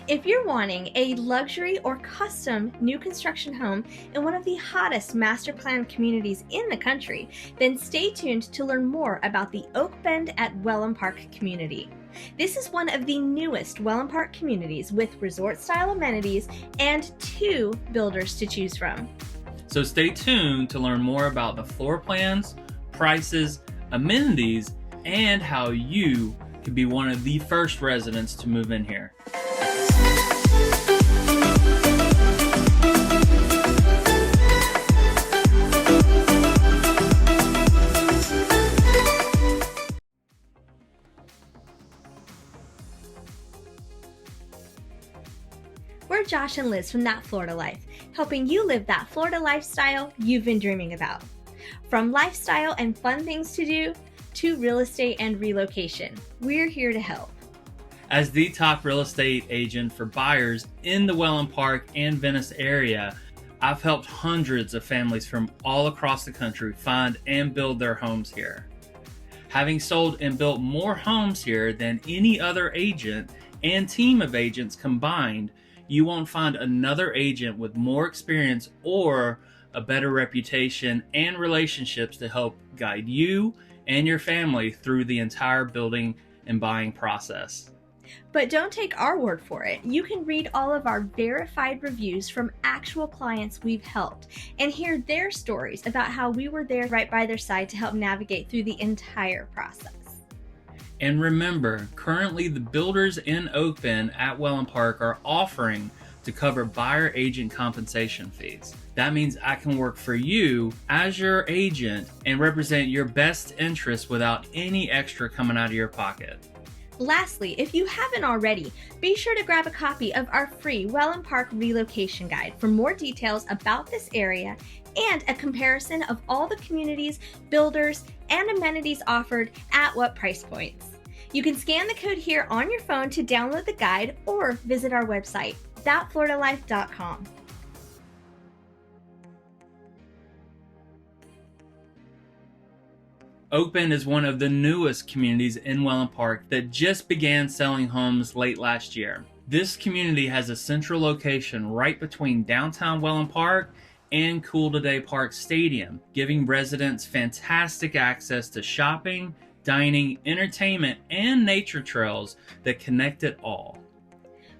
If you're wanting a luxury or custom new construction home in one of the hottest master plan communities in the country, then stay tuned to learn more about the Oakbend at Wellen Park community. This is one of the newest Wellen Park communities with resort-style amenities and 2 builders to choose from. So stay tuned to learn more about the floor plans, prices, amenities, and how you could be one of the first residents to move in here. We're Josh and Liz from That Florida Life, helping you live that Florida lifestyle you've been dreaming about. From lifestyle and fun things to do, to real estate and relocation, we're here to help. As the top real estate agent for buyers in the Wellen Park and Venice area, I've helped hundreds of families from all across the country find and build their homes here. Having sold and built more homes here than any other agent and team of agents combined, you won't find another agent with more experience or a better reputation and relationships to help guide you and your family through the entire building and buying process. But don't take our word for it. You can read all of our verified reviews from actual clients we've helped and hear their stories about how we were there right by their side to help navigate through the entire process. And remember, currently the builders in Oakbend at Wellen Park are offering to cover buyer agent compensation fees. That means I can work for you as your agent and represent your best interests without any extra coming out of your pocket. Lastly, if you haven't already, be sure to grab a copy of our free Wellen Park Relocation Guide for more details about this area and a comparison of all the communities, builders, and amenities offered at what price points. You can scan the code here on your phone to download the guide or visit our website, thatfloridalife.com. Oakbend is one of the newest communities in Wellen Park that just began selling homes late last year. This community has a central location right between Downtown Wellen Park and Cool Today Park Stadium, giving residents fantastic access to shopping, dining, entertainment, and nature trails that connect it all.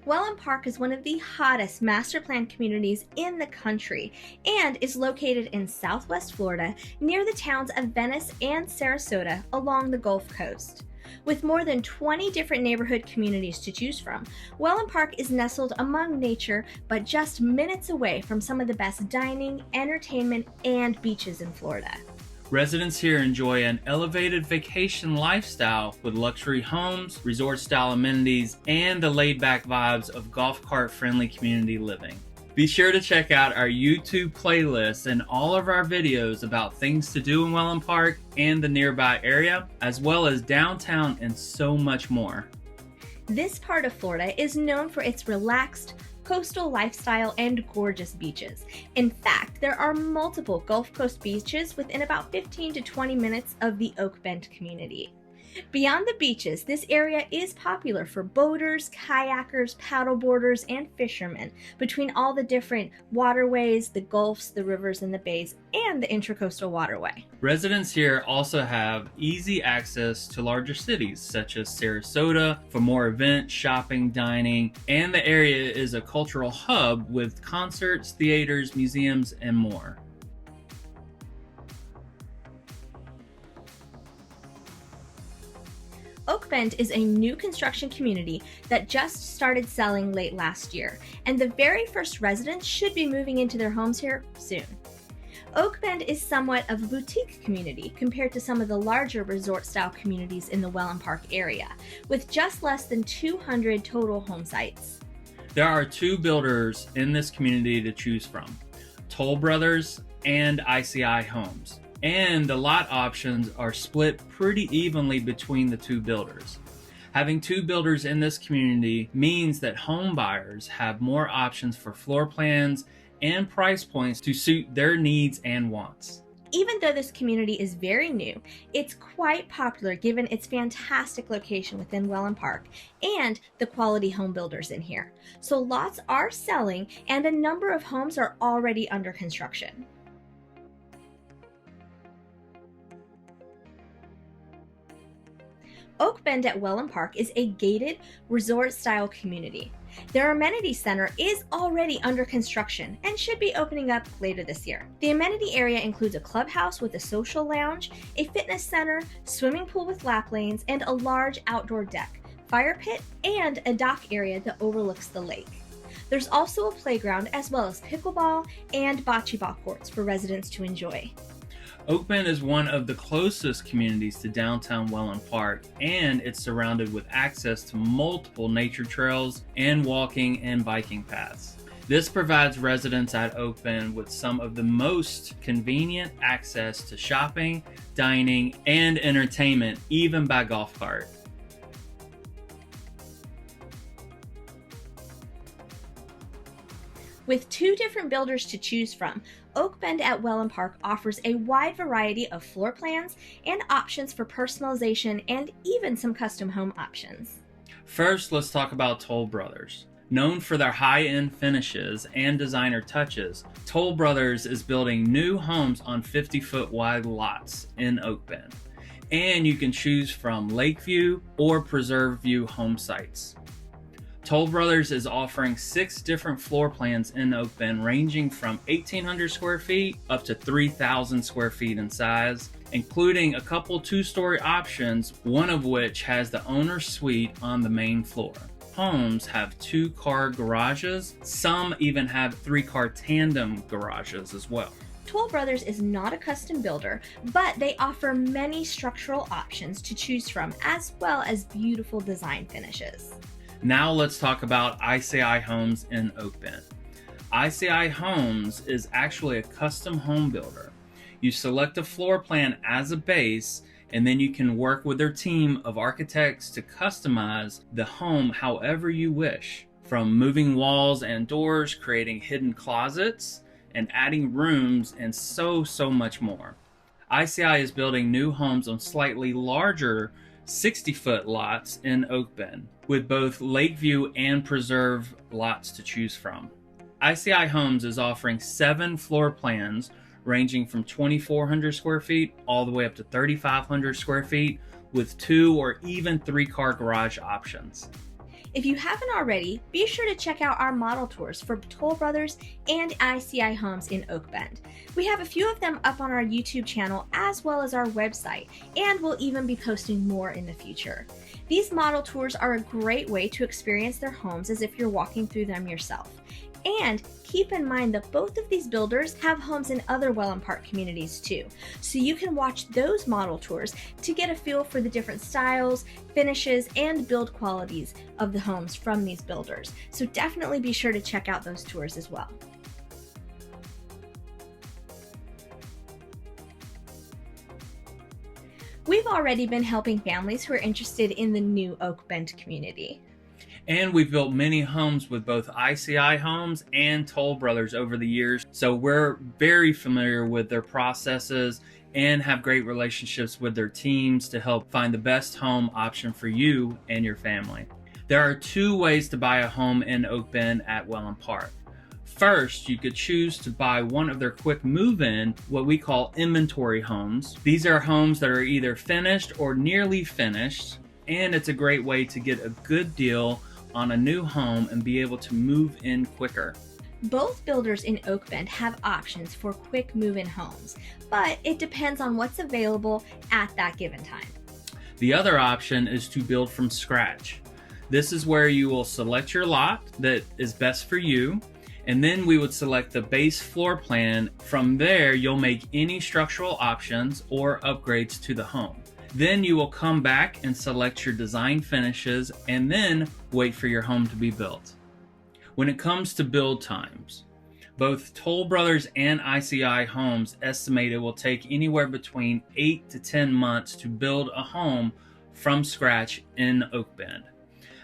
Wellen Park is one of the hottest master plan communities in the country and is located in Southwest Florida near the towns of Venice and Sarasota along the Gulf Coast. With more than 20 different neighborhood communities to choose from, Wellen Park is nestled among nature but just minutes away from some of the best dining, entertainment, and beaches in Florida. Residents here enjoy an elevated vacation lifestyle with luxury homes, resort-style amenities, and the laid-back vibes of golf cart-friendly community living. Be sure to check out our YouTube playlist and all of our videos about things to do in Wellen Park and the nearby area, as well as downtown and so much more. This part of Florida is known for its relaxed, coastal lifestyle and gorgeous beaches. In fact, there are multiple Gulf Coast beaches within about 15 to 20 minutes of the Oakbend community. Beyond the beaches, this area is popular for boaters, kayakers, paddleboarders, and fishermen between all the different waterways, the gulfs, the rivers, and the bays, and the Intracoastal Waterway. Residents here also have easy access to larger cities such as Sarasota for more events, shopping, dining, and the area is a cultural hub with concerts, theaters, museums, and more. Oakbend is a new construction community that just started selling late last year, and the very first residents should be moving into their homes here soon. Oakbend is somewhat of a boutique community compared to some of the larger resort-style communities in the Wellen Park area, with just less than 200 total home sites. There are 2 builders in this community to choose from, Toll Brothers and ICI Homes. And the lot options are split pretty evenly between the 2 builders. Having 2 builders in this community means that home buyers have more options for floor plans and price points to suit their needs and wants. Even though this community is very new, it's quite popular given its fantastic location within Wellen Park and the quality home builders in here. So lots are selling and a number of homes are already under construction. Oakbend at Wellen Park is a gated resort-style community. Their amenity center is already under construction and should be opening up later this year. The amenity area includes a clubhouse with a social lounge, a fitness center, swimming pool with lap lanes, and a large outdoor deck, fire pit, and a dock area that overlooks the lake. There's also a playground as well as pickleball and bocce ball courts for residents to enjoy. Oakbend is one of the closest communities to Downtown Wellen Park, and it's surrounded with access to multiple nature trails and walking and biking paths. This provides residents at Oakbend with some of the most convenient access to shopping, dining, and entertainment, even by golf cart. With 2 different builders to choose from, Oakbend at Wellen Park offers a wide variety of floor plans and options for personalization and even some custom home options. First, let's talk about Toll Brothers. Known for their high-end finishes and designer touches, Toll Brothers is building new homes on 50-foot wide lots in Oakbend. And you can choose from Lakeview or Preserve View home sites. Toll Brothers is offering 6 different floor plans in Oakbend, ranging from 1,800 square feet up to 3,000 square feet in size, including a couple 2-story options, one of which has the owner's suite on the main floor. Homes have 2-car garages, some even have 3-car tandem garages as well. Toll Brothers is not a custom builder, but they offer many structural options to choose from, as well as beautiful design finishes. Now let's talk about ICI Homes in Oakbend. ICI Homes is actually a custom home builder. You select a floor plan as a base, and then you can work with their team of architects to customize the home however you wish. From moving walls and doors, creating hidden closets, and adding rooms, and so much more. ICI is building new homes on slightly larger 60-foot lots in Oakbend, with both Lakeview and Preserve lots to choose from. ICI Homes is offering 7 floor plans ranging from 2,400 square feet all the way up to 3,500 square feet with 2 or even 3-car garage options. If you haven't already, be sure to check out our model tours for Toll Brothers and ICI Homes in Oakbend. We have a few of them up on our YouTube channel as well as our website, and we'll even be posting more in the future. These model tours are a great way to experience their homes as if you're walking through them yourself. And keep in mind that both of these builders have homes in other Wellen Park communities too, so you can watch those model tours to get a feel for the different styles, finishes, and build qualities of the homes from these builders. So definitely be sure to check out those tours as well. We've already been helping families who are interested in the new Oakbend community. And we've built many homes with both ICI Homes and Toll Brothers over the years, so we're very familiar with their processes and have great relationships with their teams to help find the best home option for you and your family. There are 2 ways to buy a home in Oakbend at Wellen Park. First, you could choose to buy one of their quick move-in, what we call inventory homes. These are homes that are either finished or nearly finished, and it's a great way to get a good deal on a new home and be able to move in quicker. Both builders in Oakbend have options for quick move-in homes, but it depends on what's available at that given time. The other option is to build from scratch. This is where you will select your lot that is best for you, and then we would select the base floor plan. From there, you'll make any structural options or upgrades to the home. Then you will come back and select your design finishes and then wait for your home to be built. When it comes to build times, both Toll Brothers and ICI Homes estimate it will take anywhere between 8 to 10 months to build a home from scratch in Oakbend.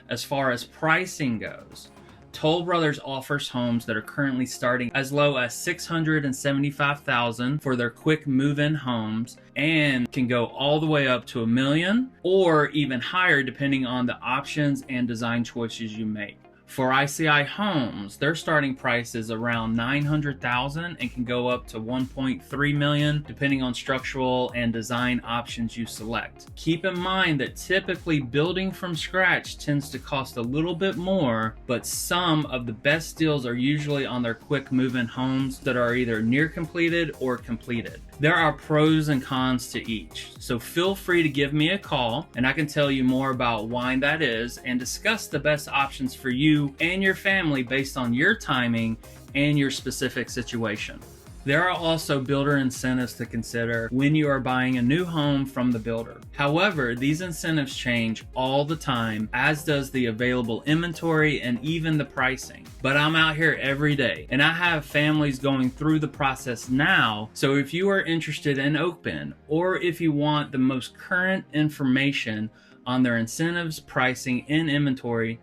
As far as pricing goes, Toll Brothers offers homes that are currently starting as low as $675,000 for their quick move-in homes and can go all the way up to $1 million or even higher depending on the options and design choices you make. For ICI Homes, their starting price is around $900,000 and can go up to $1.3 million depending on structural and design options you select. Keep in mind that typically building from scratch tends to cost a little bit more, but some of the best deals are usually on their quick move-in homes that are either near completed or completed. There are pros and cons to each, so feel free to give me a call and I can tell you more about why that is and discuss the best options for you and your family based on your timing and your specific situation. There are also builder incentives to consider when you are buying a new home from the builder. However, these incentives change all the time, as does the available inventory and even the pricing. But I'm out here every day and I have families going through the process now. So if you are interested in Oakbend or if you want the most current information on their incentives, pricing, and inventory,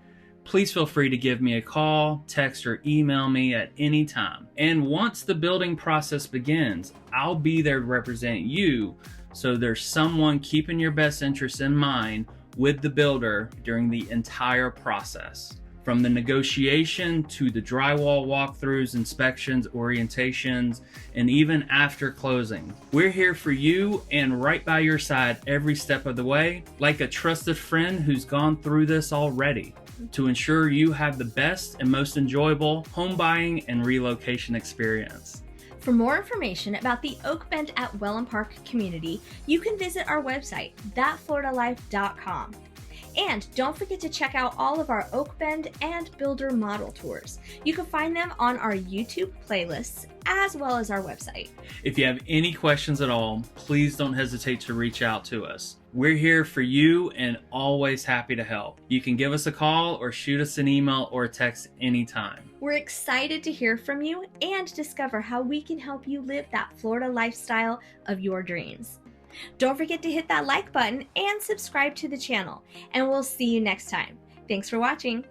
please feel free to give me a call, text, or email me at any time. And once the building process begins, I'll be there to represent you, so there's someone keeping your best interests in mind with the builder during the entire process. From the negotiation to the drywall walkthroughs, inspections, orientations, and even after closing. We're here for you and right by your side every step of the way, like a trusted friend who's gone through this already, to ensure you have the best and most enjoyable home buying and relocation experience. For more information about the Oakbend at Wellen Park community, you can visit our website, thatfloridalife.com. And don't forget to check out all of our Oakbend and Builder model tours. You can find them on our YouTube playlists as well as our website. If you have any questions at all, please don't hesitate to reach out to us. We're here for you and always happy to help. You can give us a call or shoot us an email or a text anytime. We're excited to hear from you and discover how we can help you live that Florida lifestyle of your dreams. Don't forget to hit that like button and subscribe to the channel, and we'll see you next time. Thanks for watching.